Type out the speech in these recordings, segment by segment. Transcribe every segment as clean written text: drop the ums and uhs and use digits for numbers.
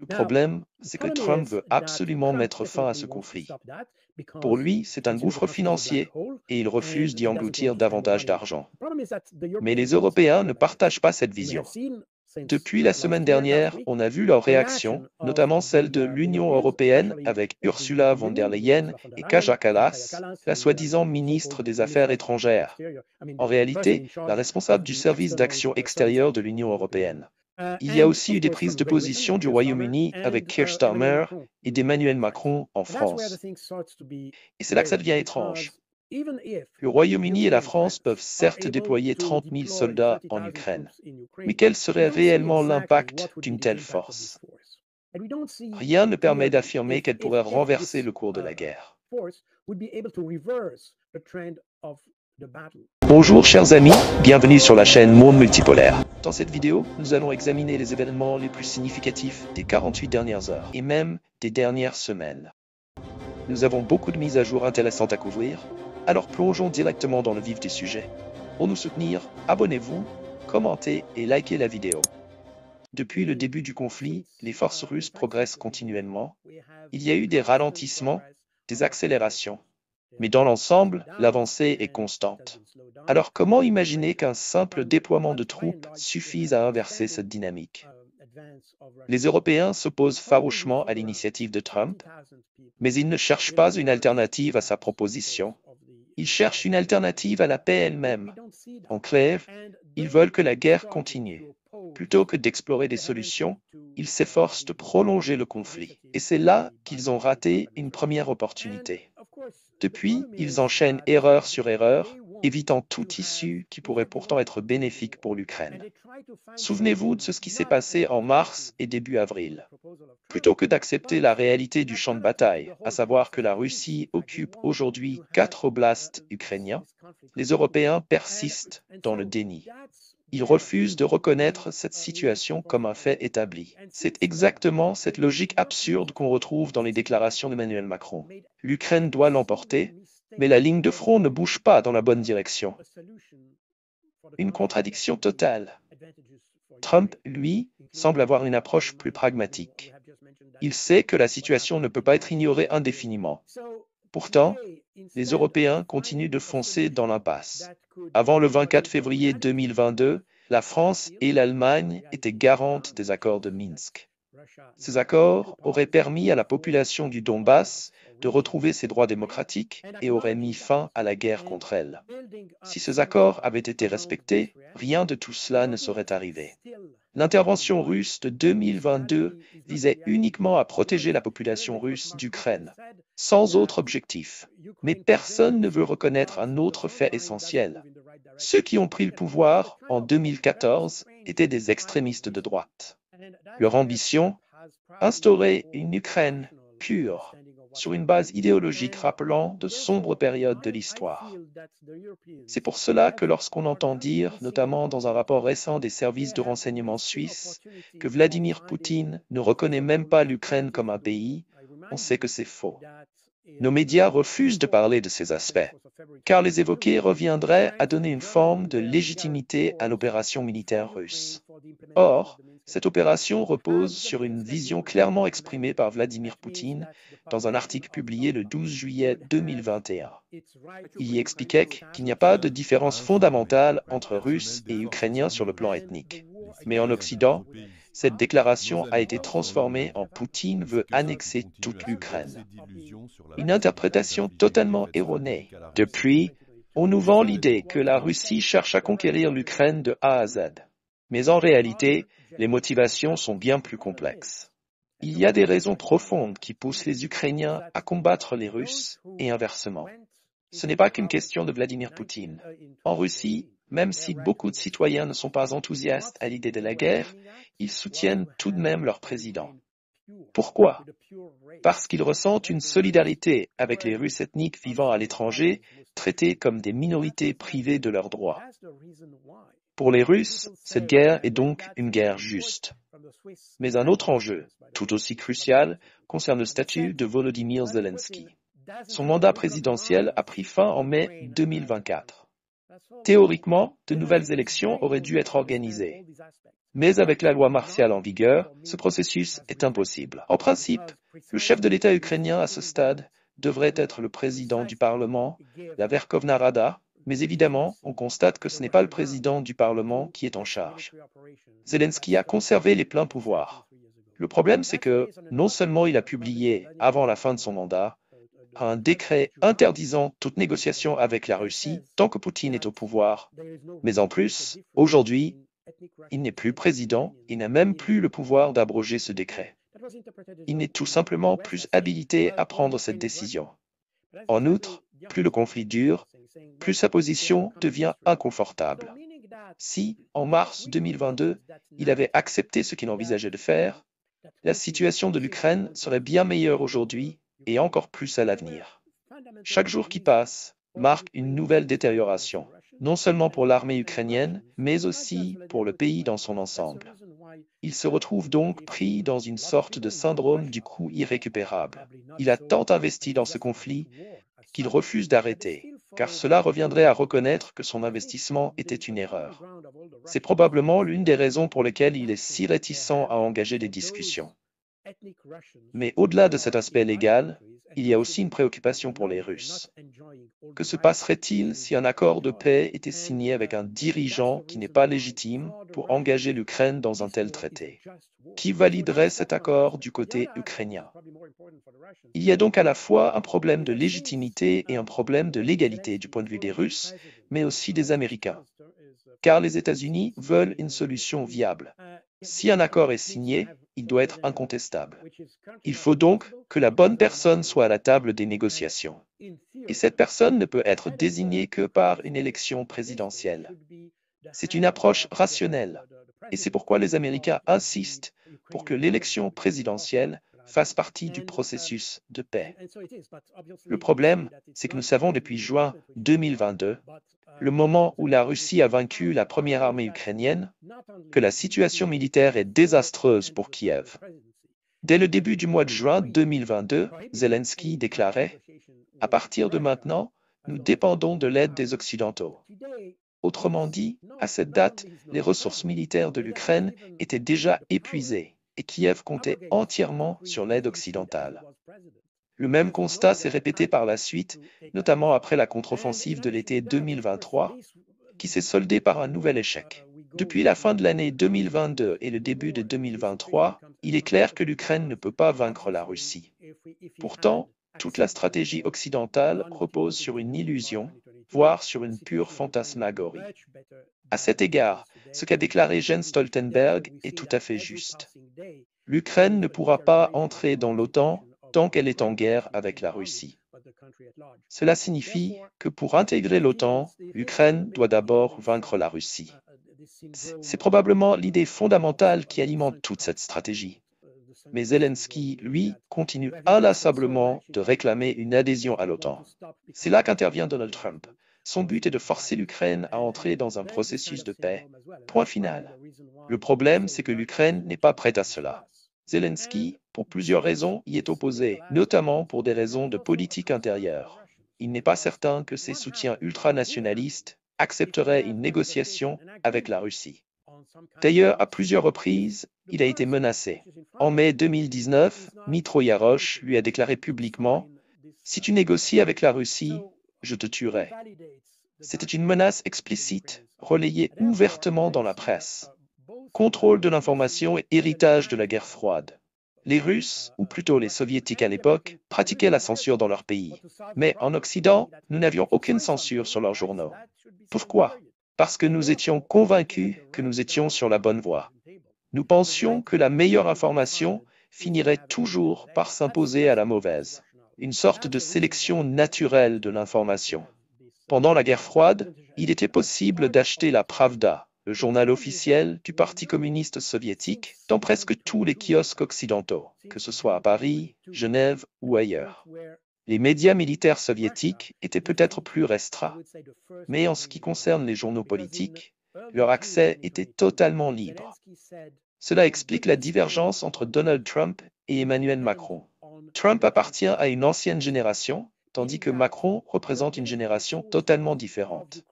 Le problème, c'est que Trump veut absolument mettre fin à ce conflit. Pour lui, c'est un gouffre financier et il refuse d'y engloutir davantage d'argent. Mais les Européens ne partagent pas cette vision. Depuis la semaine dernière, on a vu leur réaction, notamment celle de l'Union européenne avec Ursula von der Leyen et Kaja Kallas, la soi-disant ministre des Affaires étrangères. En réalité, la responsable du service d'action extérieure de l'Union européenne. Il y a aussi eu des prises de position du Royaume-Uni avec Keir Starmer et d'Emmanuel Macron en France. Et c'est là que ça devient étrange. Le Royaume-Uni et la France peuvent certes déployer 30 000 soldats en Ukraine, mais quel serait réellement l'impact d'une telle force? Rien ne permet d'affirmer qu'elle pourrait renverser le cours de la guerre. Bonjour chers amis, bienvenue sur la chaîne Monde Multipolaire. Dans cette vidéo, nous allons examiner les événements les plus significatifs des 48 dernières heures et même des dernières semaines. Nous avons beaucoup de mises à jour intéressantes à couvrir, alors plongeons directement dans le vif du sujet. Pour nous soutenir, abonnez-vous, commentez et likez la vidéo. Depuis le début du conflit, les forces russes progressent continuellement. Il y a eu des ralentissements, des accélérations. Mais dans l'ensemble, l'avancée est constante. Alors comment imaginer qu'un simple déploiement de troupes suffise à inverser cette dynamique? Les Européens s'opposent farouchement à l'initiative de Trump, mais ils ne cherchent pas une alternative à sa proposition. Ils cherchent une alternative à la paix elle-même. En clair, ils veulent que la guerre continue. Plutôt que d'explorer des solutions, ils s'efforcent de prolonger le conflit. Et c'est là qu'ils ont raté une première opportunité. Depuis, ils enchaînent erreur sur erreur, évitant toute issue qui pourrait pourtant être bénéfique pour l'Ukraine. Souvenez-vous de ce qui s'est passé en mars et début avril. Plutôt que d'accepter la réalité du champ de bataille, à savoir que la Russie occupe aujourd'hui 4 oblasts ukrainiens, les Européens persistent dans le déni. Ils refusent de reconnaître cette situation comme un fait établi. C'est exactement cette logique absurde qu'on retrouve dans les déclarations d'Emmanuel Macron. L'Ukraine doit l'emporter, mais la ligne de front ne bouge pas dans la bonne direction. Une contradiction totale. Trump, lui, semble avoir une approche plus pragmatique. Il sait que la situation ne peut pas être ignorée indéfiniment. Pourtant, les Européens continuent de foncer dans l'impasse. Avant le 24 février 2022, la France et l'Allemagne étaient garantes des accords de Minsk. Ces accords auraient permis à la population du Donbass de retrouver ses droits démocratiques et auraient mis fin à la guerre contre elle. Si ces accords avaient été respectés, rien de tout cela ne serait arrivé. L'intervention russe de 2022 visait uniquement à protéger la population russe d'Ukraine, sans autre objectif. Mais personne ne veut reconnaître un autre fait essentiel. Ceux qui ont pris le pouvoir en 2014 étaient des extrémistes de droite. Leur ambition, instaurer une Ukraine pure, sur une base idéologique rappelant de sombres périodes de l'histoire. C'est pour cela que lorsqu'on entend dire, notamment dans un rapport récent des services de renseignement suisses, que Vladimir Poutine ne reconnaît même pas l'Ukraine comme un pays, on sait que c'est faux. Nos médias refusent de parler de ces aspects, car les évoquer reviendrait à donner une forme de légitimité à l'opération militaire russe. Or, cette opération repose sur une vision clairement exprimée par Vladimir Poutine dans un article publié le 12 juillet 2021. Il y expliquait qu'il n'y a pas de différence fondamentale entre Russes et Ukrainiens sur le plan ethnique. Mais en Occident, cette déclaration a été transformée en Poutine veut annexer toute l'Ukraine. Une interprétation totalement erronée. Depuis, on nous vend l'idée que la Russie cherche à conquérir l'Ukraine de A à Z. Mais en réalité, les motivations sont bien plus complexes. Il y a des raisons profondes qui poussent les Ukrainiens à combattre les Russes et inversement. Ce n'est pas qu'une question de Vladimir Poutine. En Russie, même si beaucoup de citoyens ne sont pas enthousiastes à l'idée de la guerre, ils soutiennent tout de même leur président. Pourquoi? Parce qu'ils ressentent une solidarité avec les Russes ethniques vivant à l'étranger, traités comme des minorités privées de leurs droits. Pour les Russes, cette guerre est donc une guerre juste. Mais un autre enjeu, tout aussi crucial, concerne le statut de Volodymyr Zelensky. Son mandat présidentiel a pris fin en mai 2024. Théoriquement, de nouvelles élections auraient dû être organisées. Mais avec la loi martiale en vigueur, ce processus est impossible. En principe, le chef de l'État ukrainien à ce stade devrait être le président du Parlement, la Verkhovna Rada, mais évidemment, on constate que ce n'est pas le président du Parlement qui est en charge. Zelensky a conservé les pleins pouvoirs. Le problème, c'est que non seulement il a publié, avant la fin de son mandat, un décret interdisant toute négociation avec la Russie tant que Poutine est au pouvoir, mais en plus, aujourd'hui, il n'est plus président, il n'a même plus le pouvoir d'abroger ce décret. Il n'est tout simplement plus habilité à prendre cette décision. En outre, plus le conflit dure, plus sa position devient inconfortable. Si, en mars 2022, il avait accepté ce qu'il envisageait de faire, la situation de l'Ukraine serait bien meilleure aujourd'hui et encore plus à l'avenir. Chaque jour qui passe marque une nouvelle détérioration, non seulement pour l'armée ukrainienne, mais aussi pour le pays dans son ensemble. Il se retrouve donc pris dans une sorte de syndrome du coût irrécupérable. Il a tant investi dans ce conflit qu'il refuse d'arrêter, car cela reviendrait à reconnaître que son investissement était une erreur. C'est probablement l'une des raisons pour lesquelles il est si réticent à engager des discussions. Mais au-delà de cet aspect légal, il y a aussi une préoccupation pour les Russes. Que se passerait-il si un accord de paix était signé avec un dirigeant qui n'est pas légitime pour engager l'Ukraine dans un tel traité? Qui validerait cet accord du côté ukrainien? Il y a donc à la fois un problème de légitimité et un problème de légalité du point de vue des Russes, mais aussi des Américains. Car les États-Unis veulent une solution viable. Si un accord est signé, il doit être incontestable. Il faut donc que la bonne personne soit à la table des négociations. Et cette personne ne peut être désignée que par une élection présidentielle. C'est une approche rationnelle. Et c'est pourquoi les Américains insistent pour que l'élection présidentielle fasse partie du processus de paix. Le problème, c'est que nous savons depuis juin 2022, le moment où la Russie a vaincu la première armée ukrainienne, que la situation militaire est désastreuse pour Kiev. Dès le début du mois de juin 2022, Zelensky déclarait « À partir de maintenant, nous dépendons de l'aide des Occidentaux ». Autrement dit, à cette date, les ressources militaires de l'Ukraine étaient déjà épuisées et Kiev comptait entièrement sur l'aide occidentale. Le même constat s'est répété par la suite, notamment après la contre-offensive de l'été 2023, qui s'est soldée par un nouvel échec. Depuis la fin de l'année 2022 et le début de 2023, il est clair que l'Ukraine ne peut pas vaincre la Russie. Pourtant, toute la stratégie occidentale repose sur une illusion, voire sur une pure fantasmagorie. À cet égard, ce qu'a déclaré Jens Stoltenberg est tout à fait juste. L'Ukraine ne pourra pas entrer dans l'OTAN tant qu'elle est en guerre avec la Russie. Cela signifie que pour intégrer l'OTAN, l'Ukraine doit d'abord vaincre la Russie. C'est probablement l'idée fondamentale qui alimente toute cette stratégie. Mais Zelensky, lui, continue inlassablement de réclamer une adhésion à l'OTAN. C'est là qu'intervient Donald Trump. Son but est de forcer l'Ukraine à entrer dans un processus de paix. Point final. Le problème, c'est que l'Ukraine n'est pas prête à cela. Zelensky, pour plusieurs raisons, y est opposé, notamment pour des raisons de politique intérieure. Il n'est pas certain que ses soutiens ultranationalistes accepteraient une négociation avec la Russie. D'ailleurs, à plusieurs reprises, il a été menacé. En mai 2019, Dmytro Yarosh lui a déclaré publiquement « Si tu négocies avec la Russie, je te tuerai ». C'était une menace explicite, relayée ouvertement dans la presse. Contrôle de l'information et héritage de la guerre froide. Les Russes, ou plutôt les Soviétiques à l'époque, pratiquaient la censure dans leur pays. Mais en Occident, nous n'avions aucune censure sur leurs journaux. Pourquoi ? Parce que nous étions convaincus que nous étions sur la bonne voie. Nous pensions que la meilleure information finirait toujours par s'imposer à la mauvaise. Une sorte de sélection naturelle de l'information. Pendant la guerre froide, il était possible d'acheter la Pravda, le journal officiel du Parti communiste soviétique, dans presque tous les kiosques occidentaux, que ce soit à Paris, Genève ou ailleurs. Les médias militaires soviétiques étaient peut-être plus restreints, mais en ce qui concerne les journaux politiques, leur accès était totalement libre. Cela explique la divergence entre Donald Trump et Emmanuel Macron. Trump appartient à une ancienne génération, tandis que Macron représente une génération totalement différente.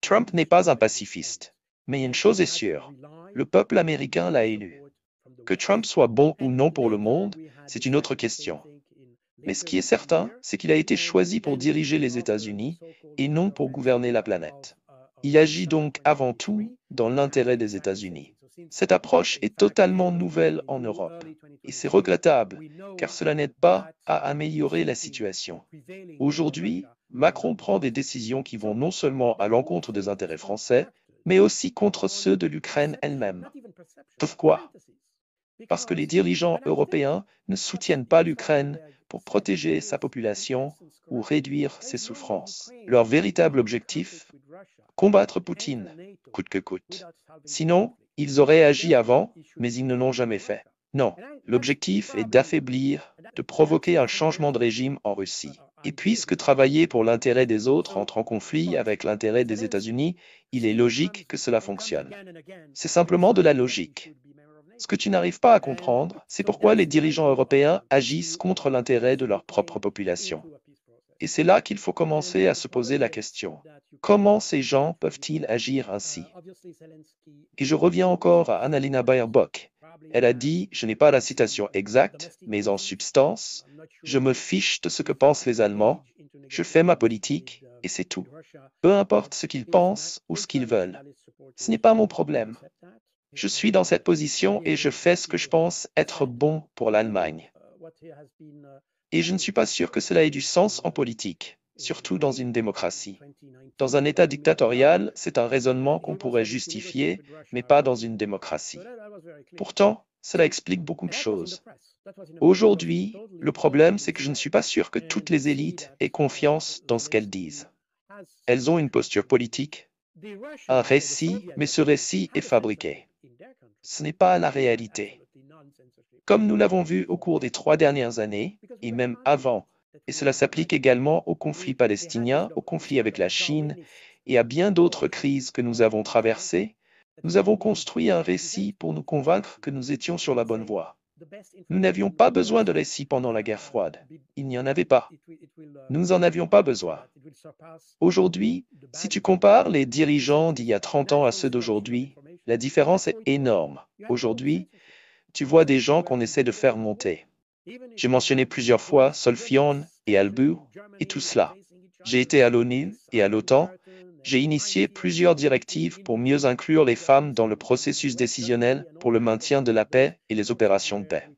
Trump n'est pas un pacifiste. Mais une chose est sûre, le peuple américain l'a élu. Que Trump soit bon ou non pour le monde, c'est une autre question. Mais ce qui est certain, c'est qu'il a été choisi pour diriger les États-Unis et non pour gouverner la planète. Il agit donc avant tout dans l'intérêt des États-Unis. Cette approche est totalement nouvelle en Europe. Et c'est regrettable, car cela n'aide pas à améliorer la situation. Aujourd'hui, Macron prend des décisions qui vont non seulement à l'encontre des intérêts français, mais aussi contre ceux de l'Ukraine elle-même. Pourquoi? Parce que les dirigeants européens ne soutiennent pas l'Ukraine pour protéger sa population ou réduire ses souffrances. Leur véritable objectif? Combattre Poutine, coûte que coûte. Sinon, ils auraient agi avant, mais ils ne l'ont jamais fait. Non, l'objectif est d'affaiblir, de provoquer un changement de régime en Russie. Et puisque travailler pour l'intérêt des autres entre en conflit avec l'intérêt des États-Unis, il est logique que cela fonctionne. C'est simplement de la logique. Ce que tu n'arrives pas à comprendre, c'est pourquoi les dirigeants européens agissent contre l'intérêt de leur propre population. Et c'est là qu'il faut commencer à se poser la question. Comment ces gens peuvent-ils agir ainsi? Et je reviens encore à Annalena Baerbock. Elle a dit, je n'ai pas la citation exacte, mais en substance, je me fiche de ce que pensent les Allemands, je fais ma politique, et c'est tout. Peu importe ce qu'ils pensent ou ce qu'ils veulent. Ce n'est pas mon problème. Je suis dans cette position et je fais ce que je pense être bon pour l'Allemagne. Et je ne suis pas sûr que cela ait du sens en politique, surtout dans une démocratie. Dans un État dictatorial, c'est un raisonnement qu'on pourrait justifier, mais pas dans une démocratie. Pourtant, cela explique beaucoup de choses. Aujourd'hui, le problème, c'est que je ne suis pas sûr que toutes les élites aient confiance dans ce qu'elles disent. Elles ont une posture politique, un récit, mais ce récit est fabriqué. Ce n'est pas la réalité. Comme nous l'avons vu au cours des 3 dernières années, et même avant, et cela s'applique également au conflit palestinien, au conflit avec la Chine, et à bien d'autres crises que nous avons traversées, nous avons construit un récit pour nous convaincre que nous étions sur la bonne voie. Nous n'avions pas besoin de récit pendant la guerre froide. Il n'y en avait pas. Nous n'en avions pas besoin. Aujourd'hui, si tu compares les dirigeants d'il y a 30 ans à ceux d'aujourd'hui, la différence est énorme. Aujourd'hui, tu vois des gens qu'on essaie de faire monter. J'ai mentionné plusieurs fois Solfjord et Albu et tout cela. J'ai été à l'ONU et à l'OTAN. J'ai initié plusieurs directives pour mieux inclure les femmes dans le processus décisionnel pour le maintien de la paix et les opérations de paix.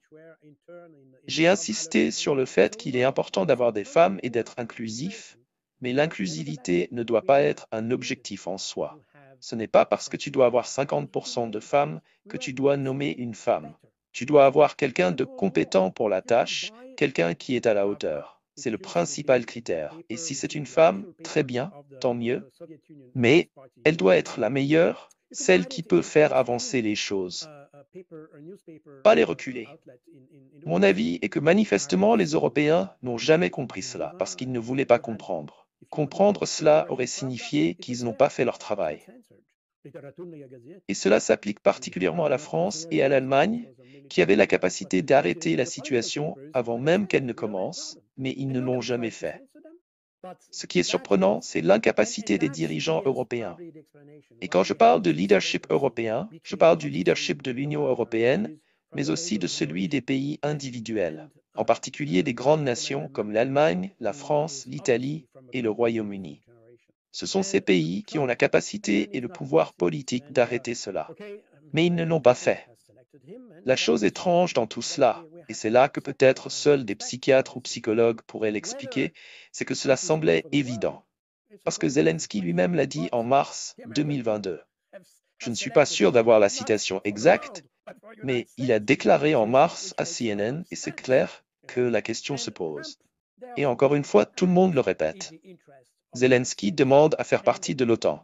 J'ai insisté sur le fait qu'il est important d'avoir des femmes et d'être inclusif, mais l'inclusivité ne doit pas être un objectif en soi. Ce n'est pas parce que tu dois avoir 50% de femmes que tu dois nommer une femme. Tu dois avoir quelqu'un de compétent pour la tâche, quelqu'un qui est à la hauteur. C'est le principal critère. Et si c'est une femme, très bien, tant mieux. Mais elle doit être la meilleure, celle qui peut faire avancer les choses. Pas les reculer. Mon avis est que manifestement les Européens n'ont jamais compris cela parce qu'ils ne voulaient pas comprendre. Comprendre cela aurait signifié qu'ils n'ont pas fait leur travail. Et cela s'applique particulièrement à la France et à l'Allemagne, qui avaient la capacité d'arrêter la situation avant même qu'elle ne commence, mais ils ne l'ont jamais fait. Ce qui est surprenant, c'est l'incapacité des dirigeants européens. Et quand je parle de leadership européen, je parle du leadership de l'Union européenne, mais aussi de celui des pays individuels, en particulier des grandes nations comme l'Allemagne, la France, l'Italie et le Royaume-Uni. Ce sont ces pays qui ont la capacité et le pouvoir politique d'arrêter cela. Mais ils ne l'ont pas fait. La chose étrange dans tout cela, et c'est là que peut-être seuls des psychiatres ou psychologues pourraient l'expliquer, c'est que cela semblait évident. Parce que Zelensky lui-même l'a dit en mars 2022. Je ne suis pas sûr d'avoir la citation exacte, mais il a déclaré en mars à CNN, et c'est clair que la question se pose. Et encore une fois, tout le monde le répète. Zelensky demande à faire partie de l'OTAN.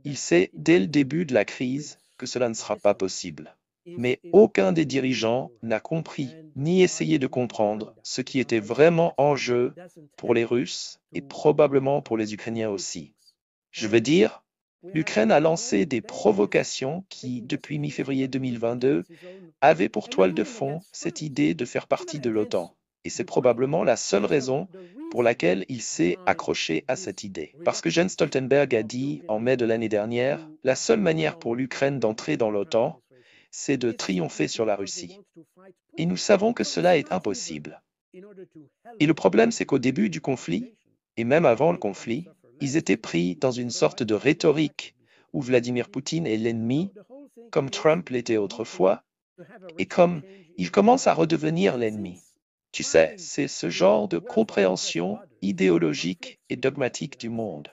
Il sait dès le début de la crise que cela ne sera pas possible. Mais aucun des dirigeants n'a compris ni essayé de comprendre ce qui était vraiment en jeu pour les Russes et probablement pour les Ukrainiens aussi. Je veux dire, l'Ukraine a lancé des provocations qui, depuis mi-février 2022, avaient pour toile de fond cette idée de faire partie de l'OTAN. Et c'est probablement la seule raison pour laquelle il s'est accroché à cette idée. Parce que Jens Stoltenberg a dit en mai de l'année dernière, la seule manière pour l'Ukraine d'entrer dans l'OTAN, c'est de triompher sur la Russie. Et nous savons que cela est impossible. Et le problème, c'est qu'au début du conflit, et même avant le conflit, ils étaient pris dans une sorte de rhétorique où Vladimir Poutine est l'ennemi, comme Trump l'était autrefois, et comme il commence à redevenir l'ennemi. Tu sais, c'est ce genre de compréhension idéologique et dogmatique du monde.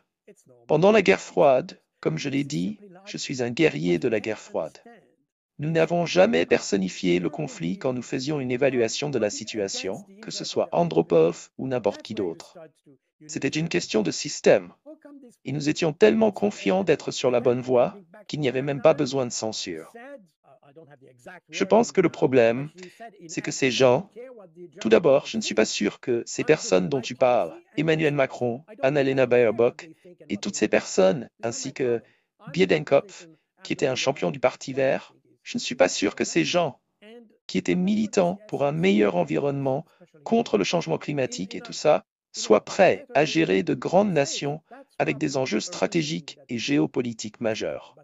Pendant la guerre froide, comme je l'ai dit, je suis un guerrier de la guerre froide. Nous n'avons jamais personnifié le conflit quand nous faisions une évaluation de la situation, que ce soit Andropov ou n'importe qui d'autre. C'était une question de système. Et nous étions tellement confiants d'être sur la bonne voie qu'il n'y avait même pas besoin de censure. Je pense que le problème, c'est que ces gens, tout d'abord, je ne suis pas sûr que ces personnes dont tu parles, Emmanuel Macron, Annalena Baerbock, et toutes ces personnes, ainsi que Biedenkopf, qui était un champion du Parti vert, je ne suis pas sûr que ces gens, qui étaient militants pour un meilleur environnement, contre le changement climatique et tout ça, soient prêts à gérer de grandes nations avec des enjeux stratégiques et géopolitiques majeurs.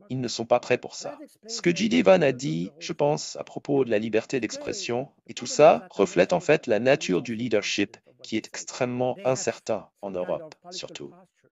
Ils ne sont pas prêts pour ça. Ce que J. Devan a dit, je pense, à propos de la liberté d'expression et tout ça, reflète en fait la nature du leadership qui est extrêmement incertain en Europe, surtout.